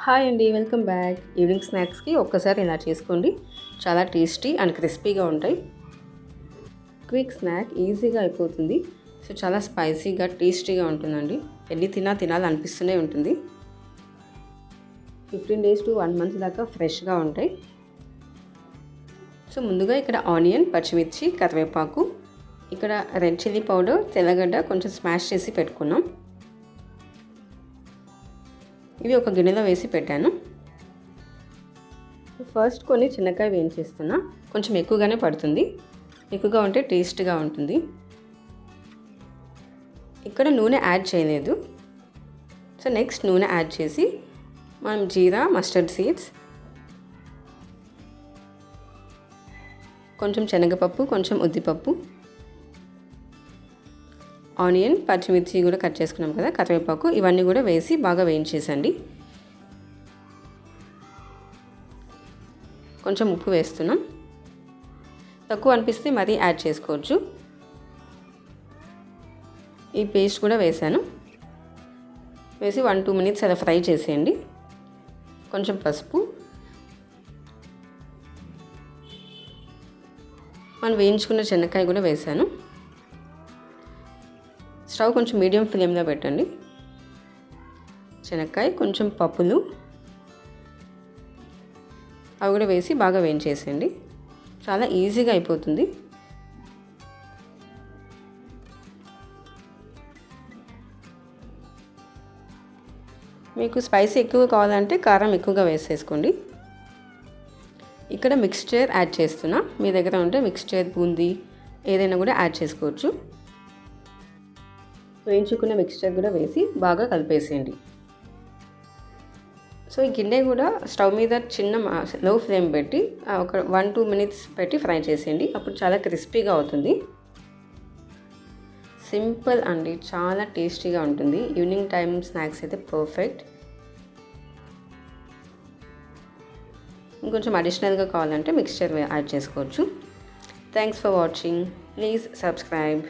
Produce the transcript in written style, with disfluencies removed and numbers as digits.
Hi అండి, welcome back. Evening స్నాక్స్కి ఒక్కసారి ఇలా చేసుకోండి. చాలా టేస్టీ అండ్ క్రిస్పీగా ఉంటాయి. క్విక్ స్నాక్ ఈజీగా అయిపోతుంది. సో చాలా స్పైసీగా టేస్టీగా ఉంటుందండి. ఎన్ని తినాలనిపిస్తూనే ఉంటుంది. 15 days to 1 month దాకా ఫ్రెష్గా ఉంటాయి. సో ముందుగా ఇక్కడ ఆనియన్, పచ్చిమిర్చి, కరివేపాకు, ఇక్కడ రెడ్ చిల్లీ పౌడర్, తెల్లగడ్డ కొంచెం స్మాష్ చేసి పెట్టుకున్నాం. ఇవి ఒక గిన్నెలో వేసి పెట్టాను. ఫస్ట్ కొన్ని చిన్నకాయ వేయించేస్తున్నా. కొంచెం ఎక్కువగానే పడుతుంది. ఎక్కువగా ఉంటే టేస్ట్గా ఉంటుంది. ఇక్కడ నూనె యాడ్ చేయలేదు. సో నెక్స్ట్ నూనె యాడ్ చేసి మనం జీరా, మస్టర్డ్ సీడ్స్, కొంచెం శనగపప్పు, కొంచెం ఉద్దిపప్పు, ఆనియన్, పచ్చిమిర్చి కూడా కట్ చేసుకున్నాం కదా, కరివేపాకు, ఇవన్నీ కూడా వేసి బాగా వేయించేసండి. కొంచెం ఉప్పు వేస్తున్నాం. తక్కువ అనిపిస్తే మరీ యాడ్ చేసుకోవచ్చు. ఈ పేస్ట్ కూడా వేసాను. వేసి 1-2 minutes అలా ఫ్రై చేసేయండి. కొంచెం పసుపు, మనం వేయించుకున్న శనక్కాయ కూడా వేసాను. స్టవ్ కొంచెం మీడియం ఫ్లేమ్లో పెట్టండి. శనక్కాయ, కొంచెం పప్పులు అవి కూడా వేసి బాగా వేయించేసేయండి. చాలా ఈజీగా అయిపోతుంది. మీకు స్పైసీ ఎక్కువ కావాలంటే కారం ఎక్కువగా వేసేసుకోండి. ఇక్కడ మిక్స్చర్ యాడ్ చేస్తున్నా. మీ దగ్గర ఉంటే మిక్స్చర్, బూందీ ఏదైనా కూడా యాడ్ చేసుకోవచ్చు. వేయించుకున్న మిక్స్చర్ కూడా వేసి బాగా కలిపేసేయండి. సో ఈ గిన్నె కూడా స్టవ్ మీద చిన్న లో ఫ్లేమ్ పెట్టి ఒక 1-2 minutes పెట్టి ఫ్రై చేసేయండి. అప్పుడు చాలా క్రిస్పీగా అవుతుంది. సింపుల్ అండి, చాలా టేస్టీగా ఉంటుంది. ఈవినింగ్ టైం స్నాక్స్ అయితే పర్ఫెక్ట్. ఇంకొంచెం అడిషనల్గా కావాలంటే మిక్స్చర్ యాడ్ చేసుకోవచ్చు. Thanks for watching. Please subscribe.